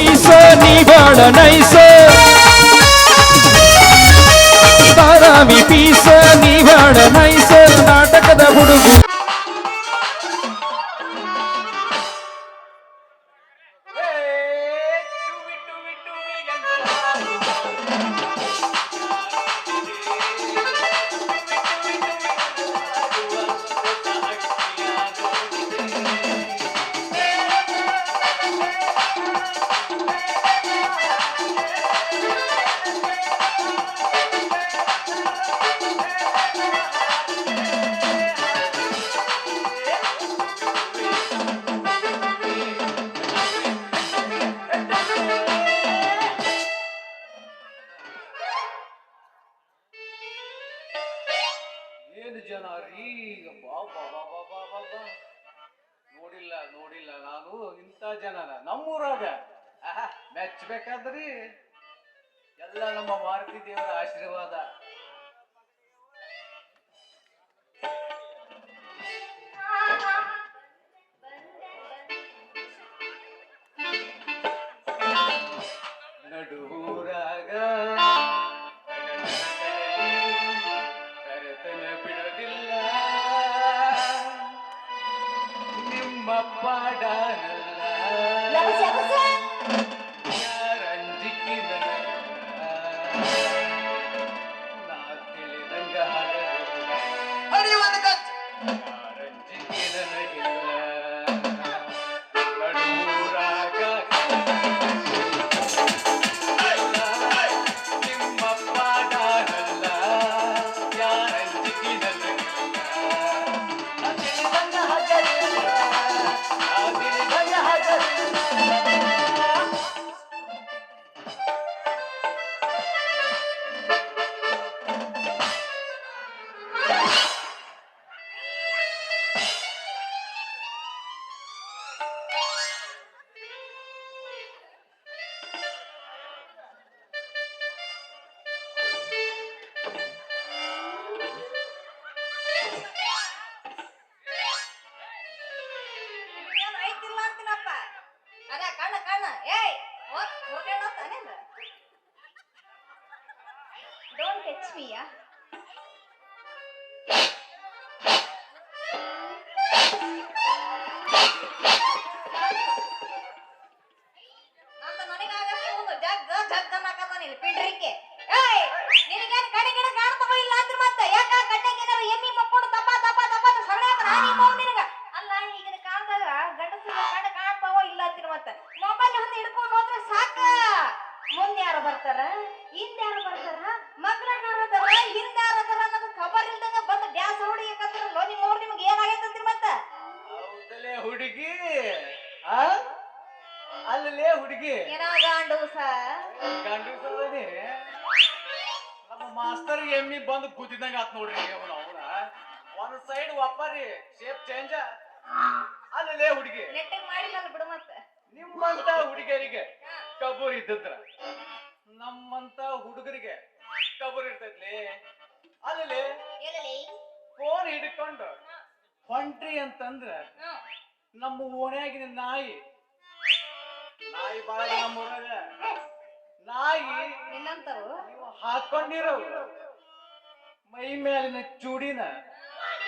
Piece ನೀ ಬಾಳ ನೈಸ ಬಾರಾಮಿ piece ನೀ ಬಾಳ ನೈಸ ನಾಟಕದ ಹುಡುಗು ಜನ ರೀ ನೋಡಿಲ್ಲ ನೋಡಿಲ್ಲ ನಾನು ಇಂಥ ಜನನ ನಮ್ಮೂರಾಗ ಮೆಚ್ಚಬೇಕಾದ್ರಿ ಎಲ್ಲ ನಮ್ಮ ಮಾರುತಿ ದೇವರ ಆಶೀರ್ವಾದ. ನಡುರಾಗ ಪಾಡನಲ್ಲ ಯಾರಂಜಿಕ್ಕಿ ನಾ ತಿಳಿದಂಗ ಯಾರಂಜಿಕ್ಕಿ ನನಗಿಲ್ಲ ನಡುರಾಗ ನಿಮ್ಮ ಪಾಡನಲ್ಲ ಯಾರಂಜಿಕ್ಕಿ Don't touch me, yeah. ಮುಂದೆ ಯಾರು ಬರ್ತಾರ ಹಿಂದೆ ಯಾರು ಬರ್ತಾರ ಮಗ್ರಾಗ ಯಾರದಾರ ಹಿಂದೆ ಯಾರದಾರ ಅನ್ನೋದು ಖಬರ್ ಇಲ್ದಂಗ ಬಂದು ಡ್ಯಾನ್ಸ್ ಹೊಡಿಯಕತ್ತಿರಲ್ಲ ನಿಮ್ಮವ್ರು ನಿಮ್ಗೆ ಏನಾಗೈತಂತ್ರಿ ಮತ್ತ ಹೌದಲೇ ಹುಡುಗಿ ಅಲ್ಲಲೇ ಹುಡುಗಿ ಏನೋ ಗಾಂಡೂಸ ನಮ್ಮ ಮಾಸ್ತರ್ ಎಮ್ಮಿ ಬಂದು ಕೂತಿದ್ದಂಗ ಆತ್ ನೋಡ್ರಿ ಅವನ ಒಂದ್ ಸೈಡ್ ಒಪ್ಪರಿ ಶೇಪ್ ಚೇಂಜ್ ಅಲ್ಲಲೇ ಹುಡುಗಿ ನೆಟ್ಟಿಗೆ ಮಾಡಿಲ್ಲ ಬಿಡು ಮತ್ತೆ ನಿಮ್ಮಂತ ಹುಡುಗಿಯರಿಗೆ ಕಬೂರ್ ಇದ್ದಿದ್ರ ನಮ್ಮಂತ ಹುಡುಗರಿಗೆ ಕಬೂರ್ ಇರ್ತೈತ್ಲಿ ಅಲ್ಲೇ ಫೋನ್ ಹಿಡ್ಕೊಂಡು ಹೊಂಟ್ರಿ ಅಂತಂದ್ರ ನಮ್ಮ ಓಣ್ಯಾಗಿನ ನಾಯಿ ಬಾಳ ನಮ್ಮೂರಾಗ ನಾಯಿ ನಿನ್ನಂತವು ನೀವು ಹಾಕೊಂಡಿರೋ ಮೈ ಮೇಲಿನ ಚೂಡಿನ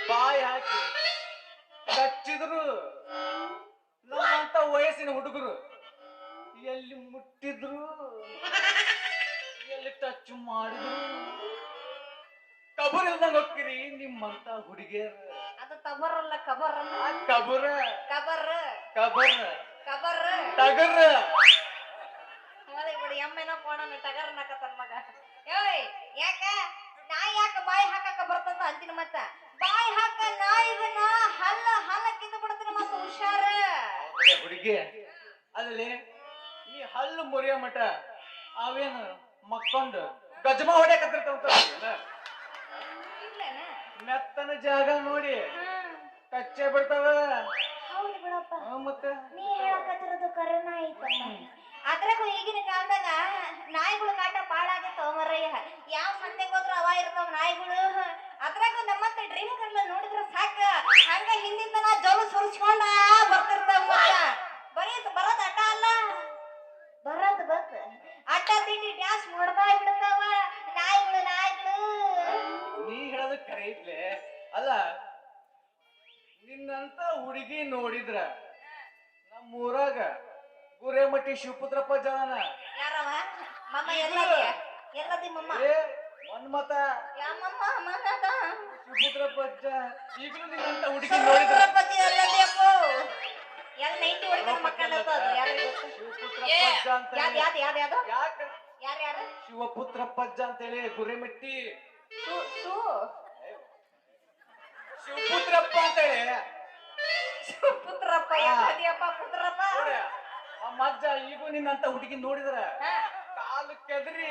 ಬಾಯಿ ಹಾಕಿ ಕಚ್ಚಿದ್ರು ನಮ್ಮಂತ ವಯಸ್ಸಿನ ಹುಡುಗರು ಎಲ್ಲಿ ಮುಟ್ಟಿದ್ರು ಎಲ್ಲಿ ಟಚ್ ಮಾಡಿದ್ರು ಕಬರ್ ಇಲ್ದಂಗ ಹೋಗ್ತೀರಿ ನಿಮ್ಮಂತ ಹುಡುಗಿಯರ್ ಅದು ತಬರಲ್ಲ ಕಬರ್ ಕಬರ ಕಬರ್ ಕಬರ್ ಕಬರ್ ಟಗರ್ ಮಳೆ ಬಿಡಿ ಎಮ್ಮೆನೋ ಕೋಣನ ಟಗರ್ ನಕತನ್ ಮಗ ಏಯ್ ಯಾಕ ನಾಯಿ ಯಾಕ ಬಾಯಿ ಹಾಕಕ ಬರ್ತದ ಅಂತಿನ ಮತ್ತ ಬಾಯಿ ಹಾಕ ನಾಯಿಗನ ಹಲ್ಲ ಕಿತ್ತು ಬಿಡ್ತೀನಿ ಮತ್ತ ಹುಷಾರ ಹುಡುಗಿ ಅಲ್ಲಿ ನೀ ಹಲ್ಲು ಮುರಿಯೋ ಮಟ ಅವೇನು ಮಕ್ಕೊಂಡು ಗಜಮ ಹೊಡ್ಯಾಕತ್ತಿರ್ತಾವ ಮೆತ್ತನ ಜಾಗ ನೋಡಿ ಕಚ್ಚೆ ಬಿಡ್ತಾವ ಹೌದು ಬಿಡಪ್ಪ ಮತ್ತೆ ನೀ ಹೇಳಕತ್ತಿರೋದು ಕರೆನ ಐತಮ್ಮ ಅದ್ರಾಗೂ ಈಗಿನ ಕಾಲದಾಗ ನಾಯಿಗಳು ಕಾಟ ಬಾಳ ಆಗೈತವ ಮರಯ್ಯ ಯಾವ ಸಂತೆಗೆ ಹೋದ್ರು ಅವ ಇರ್ತಾವ ನಾಯಿಗಳು ಅದ್ರಾಗೂ ನಮ್ಮತ್ತ ಡ್ರೀಮ್ ಕರ್ಲ ನೋಡಿದ್ರ ಸಾಕ ಹಂಗ ಹಿಂದಿಂದ ಜೋಲು ಸುರಿಸ್ಕೊಂಡ ಬರ್ತಿರ್ತಾವ ಮತ್ತ ಬರೀ ಬರೋದ್ ಅಟ ಅಲ್ಲ ಕ್ಲಾಸ್ ಮುಡ್ದಾಯ್ ಬಿಡ್ತಾವ ನಾಯಿಗಳು ನಾಯಿಗಳು. ನೀ ಹೇಳೋದು ಕರೆ ಐತ್ಲೆ. ಅಲ್ಲ ನಿನ್ನಂತ ಹುಡುಗಿ ನೋಡಿದ್ರ ನಮ್ಮೂರಾಗ ಗುರೇಮಠಿ ಶಿವಪುತ್ರಪ್ಪ ಜನ ಯಾರವ ಮಮ್ಮ ಎಲ್ಲದಿ ಎಲ್ಲದಿ ಮಮ್ಮ ಮನ್ಮತ ಯಾಮಮ್ಮ ಮನ್ನದ ಶಿವಪುತ್ರಪ್ಪ ಈಗಲೂ ನಿನ್ನಂತ ಹುಡುಗಿ ನೋಡಿದ್ರ ಪತಿ ಎಲ್ಲದಿ ಅಪ್ಪೋ ಎಲ್ಲ ನೈಂಟಿ ಹೊಡಿತಾನ ಮಕ್ಕಳು ಅದು ಯಾರಿಗೆ ಗೊತ್ತು ಶಿವಪುತ್ರಪ್ಪ ಅಂತ ಯಾದ ಯಾದ ಯಾದ ಯಾದ ಯಾಕ ಯಾರು ಯಾರು ಶಿವಪುತ್ರಪ್ಪಜ್ಜ ಅಂತೇಳಿ ಗುರೇಮಠಿ ಸು ಸು ಶಿವಪುತ್ರಪ್ಪ ಅಂತೇಳಿ ಪುತ್ರಪ್ಪ ಯಾಕದಿಯಪ್ಪ ಪುತ್ರಪ್ಪ ನೋಡ ಆ ಮಜ್ಜ ಈಗೂ ನಿನ್ನಂತ ಹುಡುಗಿ ನೋಡಿದ್ರ ಹಾ ಕಾಲು ಕೆದರಿ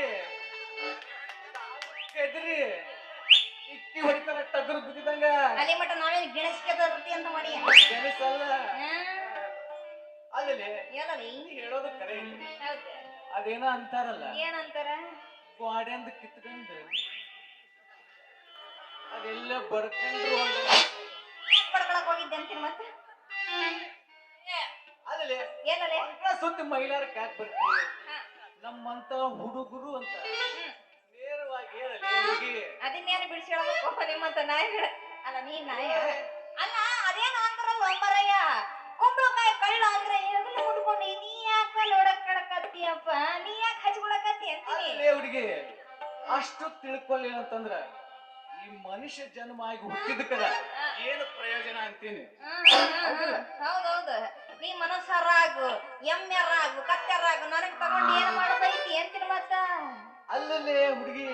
ಇಕ್ಕಿ ಹೊಡಿತಾರ ಟಗರು ಬಿದ್ದಿದಂಗ ಅಲ್ಲಿ ಮಟ್ಟ ನಾವೇನು ಗಿಣಸ್ಕೆದರ್ತಿ ಅಂತ ಮಾಡಿ ಗೆಣಸಲ್ಲ ಅಲ್ಲಿ ಹೇಳಲಿ ಹೇಳೋದು ಕರೆ ಇಲ್ಲ. ಹೌದು ಅದೇನೋ ಅಂತಾರಲ್ಲ ಏನಂತಾರ ಗೋಡೆಂದು ಕಿತ್ಕೊಂಡು ಅದೆಲ್ಲ ಬರ್ಕೊಂಡ್ರು ಪಡ್ಕೊಳಕ್ ಹೋಗಿದ್ದೆ ಅಂತೀನಿ ಮತ್ತೆ ಅಲ್ಲಿ ಏನಲೆ ಸುತ್ತಿ ಮಹಿಳೆಯರ ಕ್ಯಾಕ್ ಬರ್ತೀವಿ ನಮ್ಮಂತ ಹುಡುಗರು ಅಂತ ನೇರವಾಗಿ ಹೇಳಲಿ ಹುಡುಗಿ ಅದನ್ನೇನು ಬಿಡಿಸಿ ಹೇಳ್ಬೇಕು ನಿಮ್ಮಂತ ನಾಯಿಗಳ ಅಲ್ಲ ನೀ ನಾಯ ಅಲ್ಲ ಅದೇನು ಅಂತಾರಲ್ಲ ಒಮ್ಮರಯ್ಯ ಕುಂಬಳಕಾಯಿ ಕಳ್ಳ ಅಂದ್ರೆ ಎದನ್ನ ಮುಡ್ಕೊಂಡು ನೀ ಯಾಕ ನೋಡಕ್ ಕಡಕತ್ತೀಯಪ್ಪ ನೀ ಯಾಕೆ ಹಚ್ಕೊಳಕತ್ತಿ ಅಂತೀನಿ ಅಲ್ಲೇ ಹುಡುಗಿ ಅಷ್ಟು ತಿಳ್ಕೊಳ್ಳಿಲ್ಲ ಅಂತಂದ್ರ ಈ ಮನುಷ್ಯ ಜನ್ಮ ಆಗಿ ಹುಟ್ಟಿದಕ್ಕದ ಏನು ಪ್ರಯೋಜನ ಅಂತೀನಿ ಹೌದೌದು ನೀ ಮನಸ್ಸರಾಗು ಎಮ್ಮೆರಾಗು ಕತ್ತೆರಾಗು ನನಗ್ ತಗೊಂಡು ಏನ್ ಮಾಡೋದೈತಿ ಅಂತೀನಿ ಮತ್ತ ಅಲ್ಲಲ್ಲೇ ಹುಡುಗಿ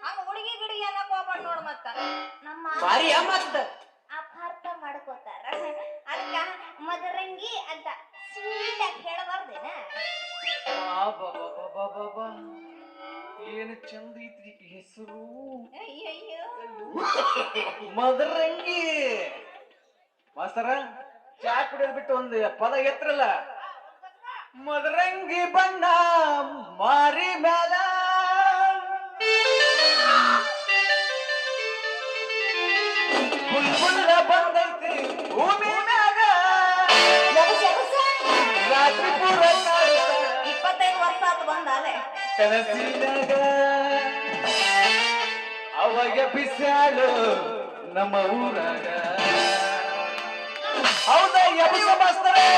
ಹಂಗ ಹುಡುಗಿ ಗಿಡುಗಿ ಅನ್ನಕ್ ಹೋಗ್ಬಾರ್ದು ನೋಡ್ ಮತ್ತ ನಮ್ಮ ಬಾರಿ ಮತ್ತ ಅಪಾರ್ಥ ಮಾಡ್ಕೋತಾರ ಅದಕ್ಕ ಮದರಂಗಿ ಅಂತ ಸ್ವೀಟ್ ಆಗಿ ಹೇಳಬಾರ್ದೇನ ಏನು ಚಂದ ಐತ್ರಿ ಹೆಸರು ಅಯ್ಯಯ್ಯೋ ಮದರಂಗಿ ಮಾಸ್ತರ ಚಾ ಕುಡಿಯೋದ್ ಬಿಟ್ಟು ಒಂದು ಪದ ಎತ್ರಲ್ಲ ಮದರಂಗಿ ಬಣ್ಣ ಮಾರಿ ಮ್ಯಾಲ ಬುಲ್ಬುಲ್ಲ ಬಂದೈತಿ ಭೂಮಿ ಮ್ಯಾಗ ರಾತ್ರಿ ಪೂರ 25 ವರ್ಷ ಆತು ಬಂದಾಲೆ ಕನಸಿನಾಗ ಅವಾಗ ಬಿಸಾಳು ನಮ್ಮ ಊರಾಗ ಹೌದಾ ಎಬ್ಸ ಮಾಸ್ತರೇ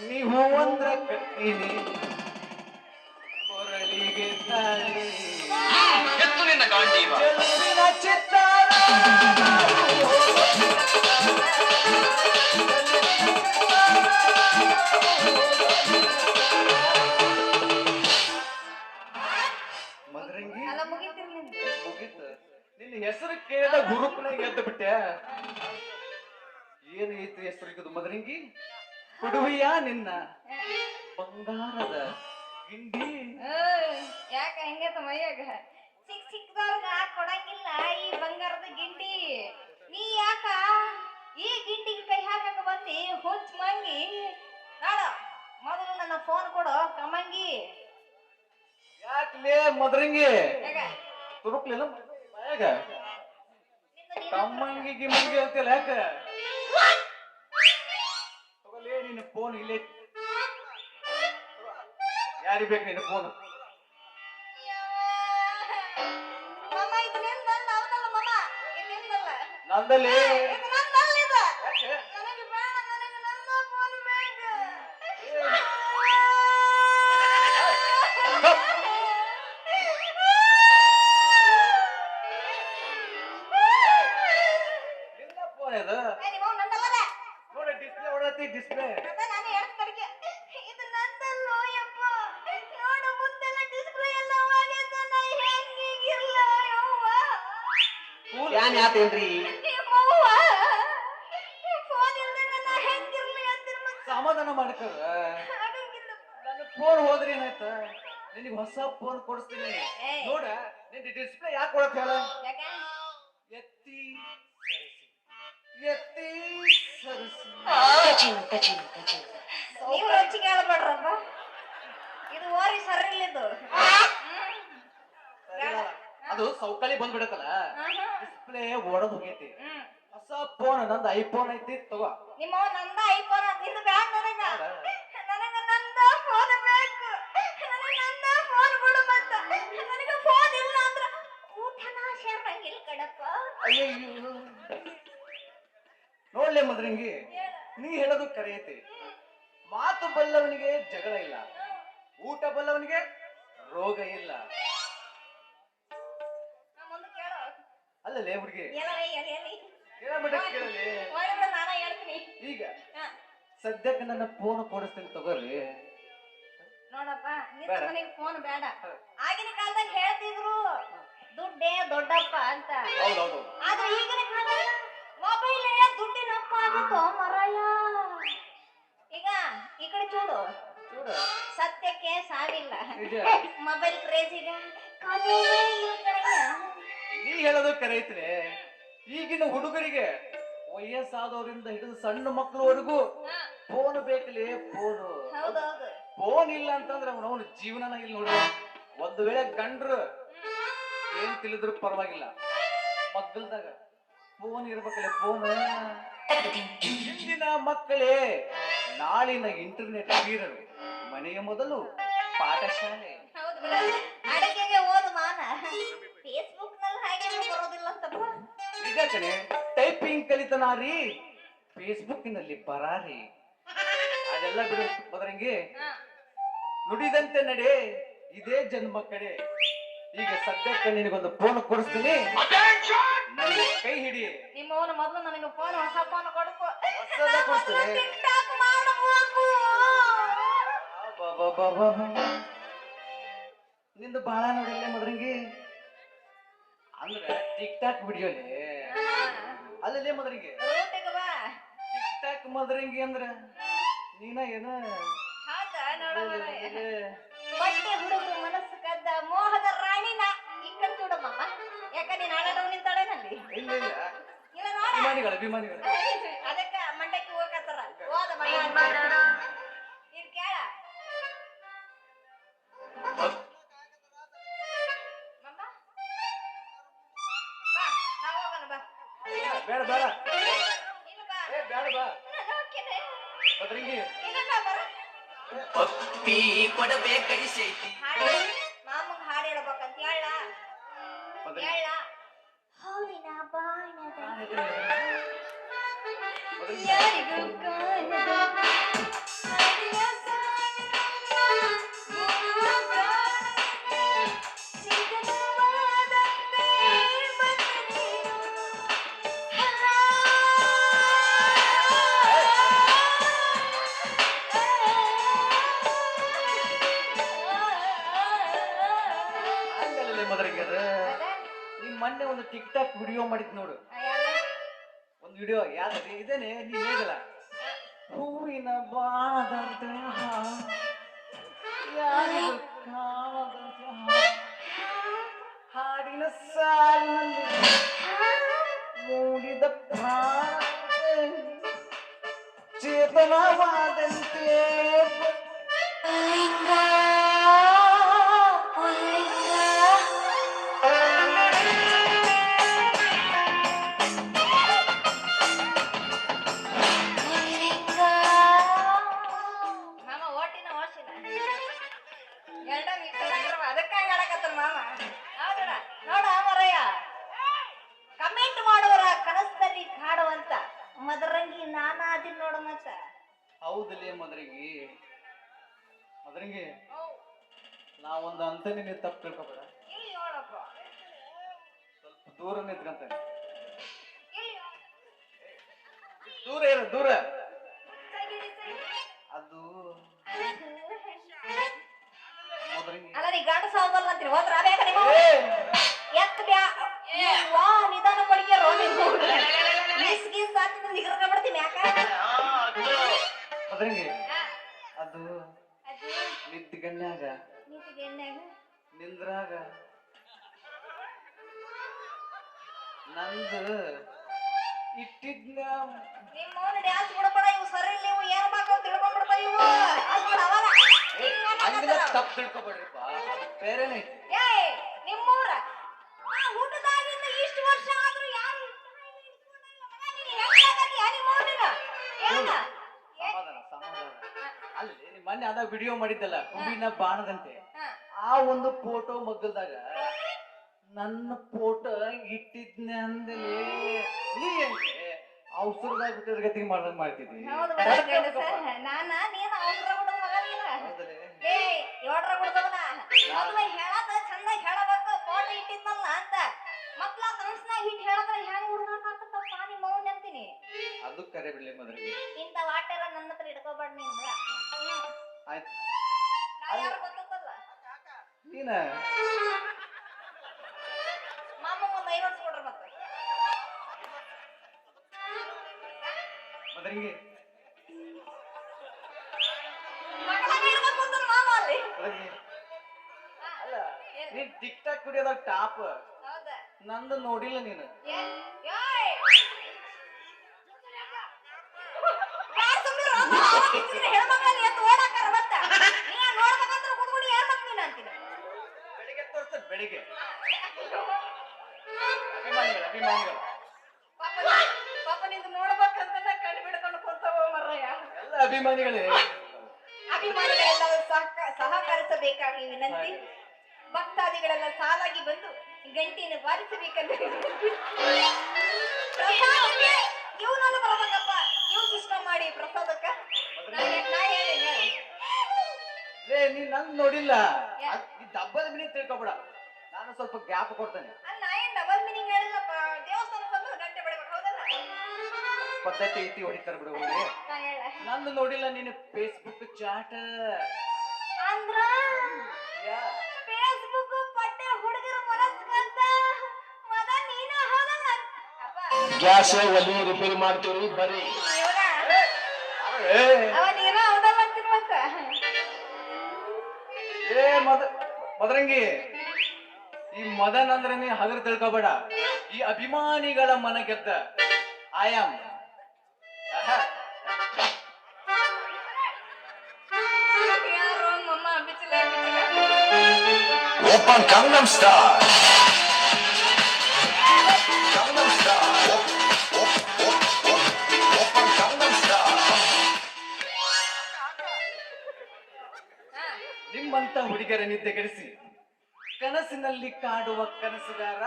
ನೀವು ಒಂದ್ರ ಕಟ್ಟಿನಿ ಕೊರಳಿಗೆ ತಾಳಿ ಎತ್ತು ನಿನ್ನ ಗಾಂಡೀವ ಚೆಲುವಿನ ಚಿತ್ತಾರ ಮದರಂಗಿ ಅಲ್ಲ ಮುಗಿತಿರ್ಲಿ ಮುಗಿತು ನಿನ್ನ ಹೆಸರು ಕೇಳಿದ ಗುರುಕುನಾಗ ಎದ್ದು ಬಿಟ್ಟೆ ಏನು ಐತಿ ಹೆಸರು ಇದು ಮದರಂಗಿ ಕೊಡುವಿಯಾ ನಿನ್ನ ಬಂಗಾರದ ಗಿಂಡಿ ಯಾಕ ಹೆಂಗೈತ ಮೈಯಾಗ ಸಿಕ್ದವ್ರಗ ಕೊಡಂಗಿಲ್ಲ ಈ ಬಂಗಾರದ ಗಿಂಡಿ. ನೀ ಯಾಕ ಈ ಗಿಂಡಿಗೆ ಕೈ ಹಾಕಕ ಬಂದಿ ಹುಚ್ಚ ಮಂಗಿ? ನೋಡು ಮೊದಲು ನನ್ನ ಫೋನ್ ಕೊಡು ಕಮ್ಮಂಗಿ. ಯಾಕ್ಲೇ ಮದ್ರಂಗಿ ಯಾಕ ತುರುಕ್ಲಿಲ್ಲ ಮೈಯಾಗ ಕಮ್ಮಂಗಿ ಗಿಮ್ಮಂಗಿ ಅಂತಿಲ್ಲ ಯಾಕ? ತಗೊಳ್ಳೇ ನಿನ್ನ ಫೋನ್ ಇಲ್ಲೇ. ಯಾರಿಗೆ ಬೇಕು ನಿನ್ನ ಫೋನ್? ಮಮ್ಮ ಇದು ನಿಂದಲ್ಲ, ಅವನಲ್ಲ ಮಮ್ಮ, ಇದು ನಿಂದಲ್ಲ. ನಂದಲ್ಲಿ ಇದು ನಂದಲ್ಲ ಇದು. ಯಾಕೆ? ನನಗೆ ಬೇಡ, ನನಗೆ ನನ್ನ ಫೋನ್ ಬೇಕು. ನಿನ್ನ ಫೋನ್ ಇದು. ನಿಮ್ಮ ಅವ್ನು ನಂದಲ್ಲ. ನೋಡಿ ಡಿಸ್ಪ್ಲೇ ಹೊಡತಿ ಡಿಸ್ಪ್ಲೇ. ಅದ ನಾನು ಹೇಳ್ತೇನೆ ಇದು ನಂದಲ್ಲೋ ಯಪ್ಪ. ನೋಡು ಮುಂದೆಲ್ಲ ಡಿಸ್ಪ್ಲೇ ಎಲ್ಲ ಹೋಗೈತೆ, ನಾ ಹೆಂಗಿಗಿರ್ಲ ಯವ್ವ. ಫ್ಯಾನ್ ಯಾತೇನ್ರಿ? ಯಮ್ಮವ್ವ, ಫೋನ್ ಇಲ್ದಿರ ನಾ ಹೆಂಗಿರ್ಲಿ ಅಂತೀರ ಮತ್ತೆ? ಸಮಾಧಾನ ಮಾಡ್ಕರ. ಆಗಂಗಿಲ್ಲ. ನನ್ನ ಫೋನ್ ಹೋದ್ರಿ ಏನಾಯ್ತ? ನಿನಗೆ ಹೊಸ ಫೋನ್ ಕೊಡಿಸ್ತೀನಿ. ಏಯ್. ನೋಡ ನಿನ್ನ ಡಿಸ್ಪ್ಲೇ ಯಾಕೆ ಕೊಡಕ್ ಹೇಳ? ಯಾಕ? ಎತ್ತಿ ಎತ್ತಿ ಸರಿಸಿ. ನೀವು ರೊಚ್ಚಿಗೆ ಹೇಳ್ಬೇಡ್ರಪ್ಪ, ಇದು ಓರಿ ಸರಿ ಇಲ್ಲಿದ್ದು. ಅದು ಸೌಕಳಿ ಬಂದ್ಬಿಡತ್ತಲ್ಲ, ಡಿಸ್ಪ್ಲೇ ಒಡದ್ ಹೋಗೈತಿ. ಹೊಸ ಫೋನ್ ನಂದು ಐಫೋನ್ ಐತಿ, ತಗೋ. ನಿಮ್ಮ ನಂದ ಐಫೋನ್ ನಿಂದು ಬ್ಯಾಡ ನನಗ. ನನಗ ನಂದ ಫೋನ್ ಬೇಕು. ನನಗ ನಂದ ಫೋನ್ ಕೊಡು ಮತ್ತ. ನನಗ ಫೋನ್ ಇಲ್ಲ ಅಂದ್ರ ಊಟನ ಸೇರಂಗಿಲ್ಲ ಕಣಪ್ಪ. ಅಯ್ಯಯ್ಯೋ, ನೋಡ್ಲೆ ಮದ್ರಂಗಿ, ನೀ ಹೇಳೋದು ಕರೆ ಐತಿ. ಮಾತು ಬಲ್ಲವನಿಗೆ ಜಗಳ ಇಲ್ಲ, ಊಟ ಬಲ್ಲವನಿಗೆ ರೋಗ ಇಲ್ಲ. ನಾ ಮುಂದೆ ಕೇಳು. ಅಲ್ಲಲೇ ಹುಡುಗಿ, ಎಲವೇ ಎಲಿ ಕೇಳಬಿಟ್ಟ ಕೇಳಲಿ. ಒಳಗಡೆ ನಾನೇ ಹೇಳ್ತೀನಿ. ಈಗ ಸದ್ಯಕ್ಕೆ ನನ್ನ ಫೋನ್ ಕೊಡಿಸ್ತೀನಿ ತಗೋರಿ. ನೋಡಪ್ಪ, ನಿನ್ನ ಮನೆಗೆ ಫೋನ್ ಬೇಡ. ಆಗಿನ ಕಾಲದಾಗ ಹೇಳ್ತಿದ್ರು ದುಡ್ಡೇ ದೊಡ್ಡಪ್ಪ ಅಂತ. ಹೌದೌದು. ಆದ್ರೆ ಈಗಿನ ಕಾಲದಾಗ ಮೊಬೈಲ್ ದುಡ್ಡಿನಪ್ಪ ಆಗಿತ್ತು ಮರಯ್ಯ. ಈಗ ಈ ಕಡೆ చూడు, ಸತ್ಯಕ್ಕೆ ಸಾವಿಲ್ಲ. ಮೊಬೈಲ್ ಕ್ರೇಜ್ ಈಗ ಕಲಿಯೇ ಇಲ್ಲ ಕಣಯ್ಯ. ನೀ ಹೇಳೋದು ಕರೆ ಐತ್ರಿ. ಈಗಿನ ಹುಡುಗರಿಗೆ ವಯಸ್ಸಾದವರಿಂದ ಹಿಡಿದು ಸಣ್ಣ ಮಕ್ಕಳವರೆಗೂ ಫೋನ್ ಬೇಕಲಿ. ಫೋನ್ ಹೌದೌದು. ಫೋನ್ ಇಲ್ಲ ಅಂತಂದ್ರೆ ಅವನ ಜೀವನನ ಇಲ್ಲ ನೋಡ್ರಿ. ಒಂದು ವೇಳೆ ಗಂಡ್ರು ಏನ್ ತಿಳಿದ್ರು ಪರವಾಗಿಲ್ಲ, ಮಕ್ಕಳದಾಗ ಫೋನ್ ಇರ್ಬೇಕಲ್ಲ. ಫೋನ್ ಇಂದಿನ ಮಕ್ಕಳೇ ನಾಳಿನ ಇಂಟರ್ನೆಟ್ ವೀರರು. ಮನೆಯ ಮೊದಲು ಪಾಠಶಾಲೆ. ಹೌದು ಬಿಡ, ಅಡಿಗೆಗೆ ಓದು ಮಾನ. ಫೇಸ್ಬುಕ್ ನಲ್ಲಿ ಹಾಗೆ ಬರೋದಿಲ್ಲ ಅಂತಪ್ಪ. ನಿಜ ಕಣೆ, ಟೈಪಿಂಗ್ ಕಲಿತನಾರಿ ಫೇಸ್ಬುಕ್ ನಲ್ಲಿ ಬರಾರಿ. ಅದೆಲ್ಲ ಬಿಡು ಮದರಂಗಿ, ನುಡಿದಂತೆ ನಡೆ, ಇದೇ ಜನ್ಮ ಕಡೆ. ಈಗ ಸದ್ಯಕ್ಕೆ ನಿನಗೊಂದು ಫೋನ್ ಕೊಡಿಸ್ತೀನಿ, ನನ್ನ ಕೈ ಹಿಡಿ. ನಿಮ್ಮವನು ಮೊದಲು ನನಗೆ ಫೋನ್, ಹೊಸ ಫೋನ್ ಕೊಡ್ಕೊ. ಹೊಸದ ಕೊಡ್ತೀನಿ. ಟಿಕ್ಟಾಕ್ ಮಾಡಬೇಕು. ನಿಂದು ಬಾಳ ನೋಡಿಲ್ಲ ಮದರಂಗಿ. ಅಂದ್ರೆ ಟಿಕ್ ಟಾಕ್ ವಿಡಿಯೋಲಿ ಅಲ್ಲೇ ಮದರಂಗಿ. ರೋಟಿಗೆ ಬಾ. ಟಿಕ್ ಟಾಕ್ ಮದರಂಗಿ ಅಂದ್ರ ನೀನ ಏನ ಹೌದಾ? ನೋಡೋಣ. ಬಟ್ಟೆ ಹುಡುಗರು ಮನಸ್ಸು ಕದ್ದ ಮೋಹದ ರಾಣಿನ ಈ ಕಡೆ చూడಮ್ಮ. ಯಾಕ ನೀನ್ ಆಡೋದು ನಿಂತಾಳೇನಲ್ಲಿ? ಇಲ್ಲ ಇಲ್ಲ, ಇಲ್ಲ ನೋಡ, ಅಭಿಮಾನಿಗಳು. ಅದಕ್ಕ ಮಂಡಕ್ಕಿ ಹೋಗತ್ತಾರ. ಹೋದ ಮಗ ಇದು ಕೇಳ ಮಮ್ಮ. ಬಾ, ನಾವು ಹೋಗೋಣ ಬಾ. ಬೇಡ ಬೇಡ, ಇಲ್ಲ ಬಾ. ಏ ಬೇಡ ಬಾ ನಾನು ಹೋಗ್ತೀನಿ. ಮದರಂಗಿ. ಇಲ್ಲ ಬಾ, ಬರ. ಭಕ್ತಿ ಕೊಡಬೇಕೈತಿ. ಮಾಮಂಗ್ ಹಾಡು ಹೇಳ್ಬೇಕಂತ ಹೇಳ. ಹೇಳ. ಹೂವಿನ ಬಾಣದ ಯಾರಿಗೂ ಕಾಣದ ಹರಿಯ ಸಿದ್ಧವಾದಂತೆ ಬಂದ ನೀನು. ಹಂಗಲ್ಲೇ ಮದರಂಗಿ. ನೀನ್ ಮೊನ್ನೆ ಒಂದು ಟಿಕ್ ಟಾಕ್ ವಿಡಿಯೋ ಮಾಡಿದ್ ನೋಡು. ಒಂದು ವಿಡಿಯೋ ಯಾವ್ದು ಇದೇನೆ, ನೀನ್ ಹೇಳಿಲ್ಲ ಹೂವಿನ ಬಾಣದಂತೆ ಯಾರಿದು ಕಾಣದಂತ ಹಾಡಿನ ಸಾಲಿನಲ್ಲಿ ಮೂಡಿದ ಪ್ರಾಣತೆ ಚೇತನವಾದಂತೆ ಮಾಮ ಓಟಿನ ಓಸಿನ ಎರಡ ಅದಕ್ಕಾಗಿ ಆಡಕತ್ತನ ಮಾಮ ನೋಡ ನೋಡ ಮರಯ್ಯ ಕಮೆಂಟ್ ಮಾಡೋರ ಕನಸಲ್ಲಿ ಕಾಡುವಂತ ಮದರಂಗಿ ನಾನಾ ಅದಿನ್ ನೋಡ ಮತ್ತ ಹೌದಲ್ಲೇ ಮದರಂಗಿ ನಾವೊಂದು ಅಂತ ನೀನು ತಪ್ಪು ತಿಳ್ಕೊಬೇಡ. ಇಲ್ಲಿ ನೋಡಪ್ಪ ಸ್ವಲ್ಪ ದೂರ ನಿಂತ್ಕಂತಾನೆ. ಇಲ್ಲಿ ದೂರ ಇರು ದೂರ. ಅದು ಅಲ್ಲ ನೀ ಗಂಡ ಸಾವಲ್ಲ ಅಂತೀರಿ ಹೋದ್ರ ಬೇಕ ನಿಮ್ಮ ಎತ್ತ ಬ್ಯಾ ವಾ ನಿಧಾನ ಕೊಡಿಗೆರೋ ನೀವು ಮಿಸ್ ಗಿಸ್ ಆತಿ ನಿಗರ್ಕ ಬಿಡ್ತೀನಿ ಯಾಕ ಮದರಂಗಿ ಅದು ನಿಂತ್ಗಣ್ಯಾಗ ನಿಂದ್ರಾಗ ನಂದು ಇಟ್ಟಿದ್ನ ನಿಮ್ಮವನ ಡ್ಯಾನ್ಸ್ ಬಿಡಬೇಡ ಇವು ಸರಿ ಇಲ್ಲ ಇವು ಏನ್ ಮಾಡ್ಕೋ ತಿಳ್ಕೊಂಡ್ಬಿಡ್ತಾವ ಇವು ಅದು ನೋಡ ಅವಾಗ ಹಂಗಿಲ್ಲ ತಪ್ಪು ತಿಳ್ಕೊಬೇಡ್ರಿಪ್ಪ ಬೇರೆನೇ ಐತಿ. ಏ ನಿಮ್ಮೂರ ಆ ಹುಟ್ಟದಾಗಿಂದ ಇಷ್ಟು ವರ್ಷ ಆದ್ರೂ ಯಾರು ಸಮಾಧಾನ ಅಲ್ಲಿ ನಿಮ್ ಮೊನ್ನೆ ಅದ ವಿಡಿಯೋ ಮಾಡಿದ್ದಲ್ಲ ಹೂವಿನ ಬಾಣದಂತೆ ಆ ಒಂದು ಫೋಟೋ ಮಗ್ಗಲ್ದಾಗ ನನ್ನ ಫೋಟೋ ಇಟ್ಟಿದ್ನ ಅಂದಲೇ ನೀ ಹೆಂಗೆ ಅವಸರದಾಗ ಬಿಟ್ಟಿದ್ರ ಗತಿಗೆ ಮಾಡ್ದಂಗ್ ಮಾಡ್ತಿದ್ವಿ. ನಾನ ನೀನು ಅವಸರ ಬಿಡೋ ಮಗ ನೀನ ಏ ಯೋಡ್ರ ಬಿಡ್ದವನ ಮೊದಲ ಹೇಳದ ಚಂದಾಗಿ ಹೇಳಬೇಕು ಫೋಟೋ ಇಟ್ಟಿದ್ನಲ್ಲ ಅಂತ ಮಕ್ಳ ಕನಸ್ನಾಗ ಇಟ್ಟು ಹೇಳದ್ರ ಹೆಂಗ್ ಹುಡುಗಾಟಪ್ಪ ನಿಮ್ಮ ಮೌನ್ ಅಂತೀನಿ. ಅದು ಕರೆ ಬಿಡ್ಲಿ ಮದ್ರಿಗೆ ಇಂತ ವಾಟೆಲ್ಲ ನನ್ನ ಹತ್ರ ಇಟ್ಕೋಬೇಡ ನೀನು. ಆಯ್ತು ನಾ ಯಾರು ಗೊತ್ತಲ್ಲ ನೀನ ಮಾಮ ಒಂದ್ 5 ವರ್ಷ ಕೊಡ್ರ ಮತ್ತೆ ಮದ್ರಿಗೆ ಮಾಮ ಅಲ್ಲಿ ಅಲ್ಲ ನೀನ್ ಟಿಕ್ ಟಾಕ್ ಕುಡಿಯೋದಾಗ ಟಾಪ್ ಹೌದಾ ನಂದು ನೋಡಿಲ್ಲ ನೀನು. ಬೆಳಿಗ್ಗೆ ತೋರಿಸ್ತೇನೆ ಬೆಳಿಗ್ಗೆ ಅಭಿಮಾನಿಗಳು ಪಾಪ ನಿಂದು ನೋಡ್ಬೇಕಂತ ಕಣ್ಣು ಬಿಡ್ಕೊಂಡು ಕುಂತವ ಮರ್ರಯ್ಯ. ಎಲ್ಲ ಅಭಿಮಾನಿಗಳೇ ಅಭಿಮಾನಿಗಳೆಲ್ಲ ಸಹಕರಿಸಬೇಕಾಗಿ ವಿನಂತಿ. ಭಕ್ತಾದಿಗಳೆಲ್ಲ ಸಾಲಾಗಿ ಬಂದು ಗಂಟೆಯನ್ನು ಬಾರಿಸಬೇಕಂತ ಇವನನ್ನು ಬರ್ಬೇಕಪ್ಪ ಇವ್ ಸಿಸ್ಟಮ್ ಮಾಡಿ ಪ್ರಸಾದಕ್ಕ ಲೇ ನೀನ್ ನಂಗ್ ನೋಡಿಲ್ಲ ಈ ದಬ್ಬದ ಬಿನಿ ತಿಳ್ಕೊಬೇಡ. ನಾನು ಸ್ವಲ್ಪ ಗ್ಯಾಪ್ ಕೊಡ್ತೇನೆ. ನಾ ಏನ್ ಡಬಲ್ ಮೀನಿಂಗ್ ಹೇಳಿಲ್ಲಪ್ಪ. ದೇವಸ್ಥಾನ ಬಂದು ಗಂಟೆ ಬಡಿಬೇಕು ಹೌದಲ್ಲ ಪದ್ಧತಿ ಐತಿ ಹೊಡಿತಾರ ಬಿಡು ಹೋಗಿ. ನಂದು ನೋಡಿಲ್ಲ ನೀನು ಫೇಸ್ಬುಕ್ ಚಾಟ್ ಅಂದ್ರ ಫೇಸ್ಬುಕ್ ಪಟ್ಟೆ ಹುಡುಗರ ಮನಸ್ಕಂತ ಮದ ನೀನ ಹೌದಲ್ಲ ಗ್ಯಾಸ್ ಒಲಿ ರಿಪೇರಿ ಮಾಡ್ತೀವಿ ಬರೀ ಅವ ನೀನ ಹೌದಲ್ಲ ಅಂತೀನಿ ಮತ್ತ ಏ ಮದರಂಗಿ ಈ ಮದನ್ ಅಂದ್ರೆ ನೀ ಹಗರ್ ತಿಳ್ಕೊಬೇಡ. ಈ ಅಭಿಮಾನಿಗಳ ಮನ ಗೆದ್ದ ಆಯಾಮ್ ಯಾರೋ ಮಮ್ಮ ಬಿಚ್ಚಲ ಓಪನ್ ಕಂಗನಂ ಸ್ಟಾರ್ ಕಂಗನಂ ಸ್ಟಾರ್ ಓಪನ್ ಕಂಗನಂ ಸ್ಟಾರ್. ನಿಮ್ಮಂತ ಹುಡುಗರ ನಿದ್ದೆಗೆಡಿಸಿ ಕನಸಿನಲ್ಲಿ ಕಾಡುವ ಕನಸುಗಾರ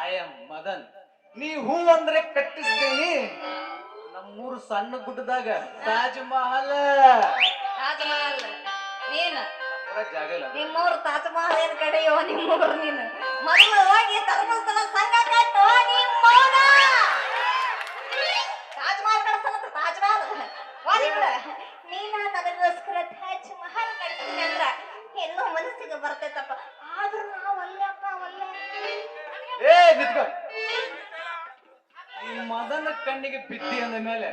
ಆಯಂ ಮದನ್. ನೀ ಹೂ ಅಂದ್ರೆ ಕಟ್ಟಿಸ್ತೀನಿ ನಮ್ಮೂರು ಸಣ್ಣ ಗುಡ್ಡದಾಗ ತಾಜ್ ಮಹಲ್ ನೀನು ಜಾಗ ಇಲ್ಲ. ನಿಮ್ಮೂರು ತಾಜ್ ಮಹಲ್ ಏನ್ ಕಡೆಯೋ ನಿಮ್ಮೂರು ನೀನು ಮೊದಲು ಹೋಗಿ ಧರ್ಮಸ್ಥಳ ಸಂಘ ಕಟ್ಟು ನಿಮ್ಮೂರ ತಾಜ್ ಮಹಲ್ ಕಟ್ಸಲ್ಲ ತಾಜ್ ಮಹಲ್ ಹೋಗಿಬಿಡ. ನೀನ ನನಗೋಸ್ಕರ ತಾಜ್ ಮಹಲ್ ಕಟ್ತೀನಿ ಅಂದ್ರ ಎಲ್ಲೋ ಮನಸ್ಸಿಗೆ ಬರ್ತೈತಪ್ಪ. ಆದ್ರೂ ನಾವು ಅಲ್ಲಪ್ಪ ಒಲ್ಲೆ ಏ ನಿತ್ಕೊ. ಈ ಮದನ ಕಣ್ಣಿಗೆ ಬಿದ್ದಿ ಅಂದ ಮೇಲೆ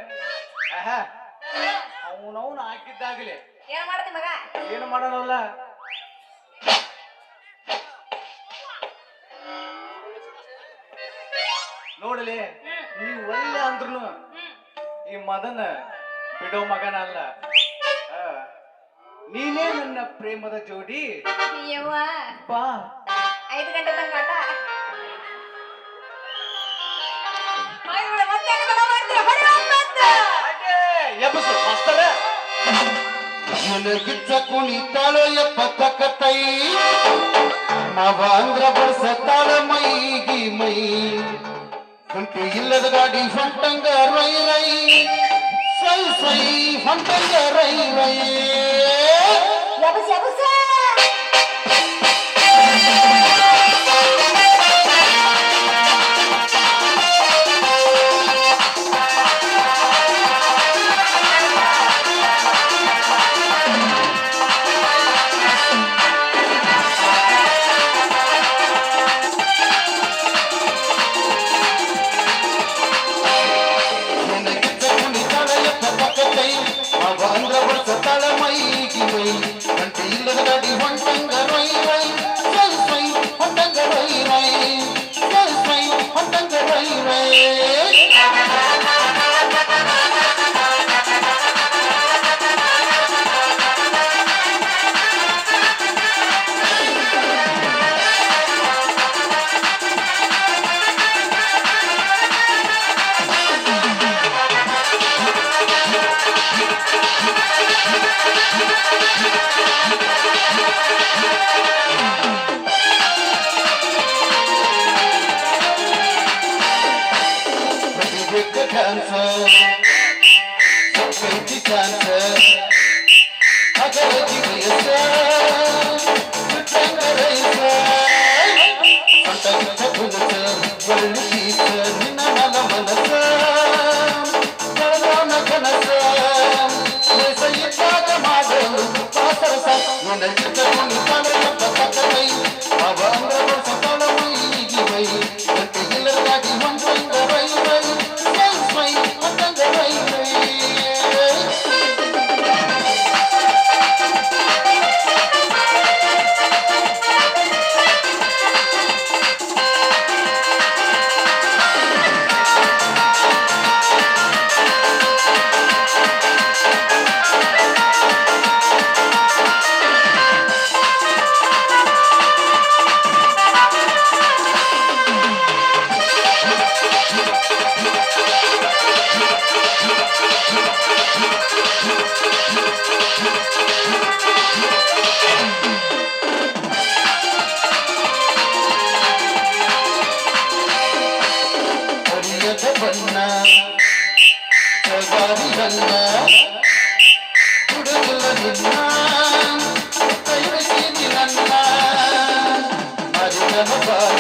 ಅವನವನು ಹಾಕಿದ್ದಾಗಲೇ ಏನ್ ಮಾಡ್ತಿ ಮಗ ಏನು ಮಾಡೋಣಲ್ಲ ನೋಡಲಿ ನೀವ್ ಒಳ್ಳೆ ಅಂದ್ರುನು ಈ ಮದನ ಬಿಡೋ ಮಗನ ಅಲ್ಲ ಆ, ನೀನೇ ನನ್ನ ಪ್ರೇಮದ ಜೋಡಿ ಯವ್ವ ಬಾ 5 ಗಂಟೆ ತನಕ ಆಟ ಮತ್ತೆ ಎಬ್ಬಸು ಮಾಸ್ತರ ಗಿಚ್ಚ ಕುಣಿತಾಳು ಎಪ್ಪತ್ತಕತ್ತೈ ಮಾವಾಂದ್ರ ಬಡ್ಸತಾಳ ಮೈಗಿ ಮೈ ಕುಂಟಿ ಇಲ್ಲದ ಗಾಡಿ ಹೊಂಟಂಗ ರೈ ರೈ ಸೈ ಸೈ ಹೊಂಟಂಗ ರೈ ರೈ ಯಬಸ್ ಯಬಸ್ ಮಾವಾಂದ್ರ ಬಡ್ಸತಾಳ ಮೈಗಿ ಮೈ ಕುಂಟಿ ಇಲ್ಲದ ಗಾಡಿ ಹೊಂಟಂಗ ರೈ ರೈ ಸೈ ಸೈ ಹೊಂಟಂಗ ರೈ ರೈ ಸೈ ಸೈ ಹೊಂಟಂಗ Rai Rai Cancer, so cancer. ಅಗಲಗಿ ವಯಸ್ಸ ಚಂಗರೈಸ ಸಂತಗಿಚ್ಚ ಕುಲಸ ಒಳ್ಳಿ ಗೀತ ನಿನ್ನ ಮನ ಮನಸ ಕಳದಾನ ಕನಸ ಲೇಸ ಇದ್ದಾಗ ಮಾಡಲು ಪಾಸರಸ ನಿನ್ನ ಚಿತ್ತ ಕುಣಿತಾಳ ಎಪ್ಪತ್ತಕೈ ಅವ ಅಂದ್ರ ಬಡ್ಸತಾಳ ಮೈಗಿ ಮೈ ಗಂಟೆ ಇಲ್ಲದಾಗಿ ಹೊಂಟಂಗ ರೈ ರೈ ಸೈ ಸೈ ಹೊಂಟಂಗ ರೈ ರೈ ಹರಿಯದ ಬಣ್ಣ ಸವಾರಿ ಬಣ್ಣ ಹುಡುಗಲ್ಲ ನಿನ್ನ ಕೈಡಿಸಿ ನನ್ನ ಮರಿಯನ ಬಾಳ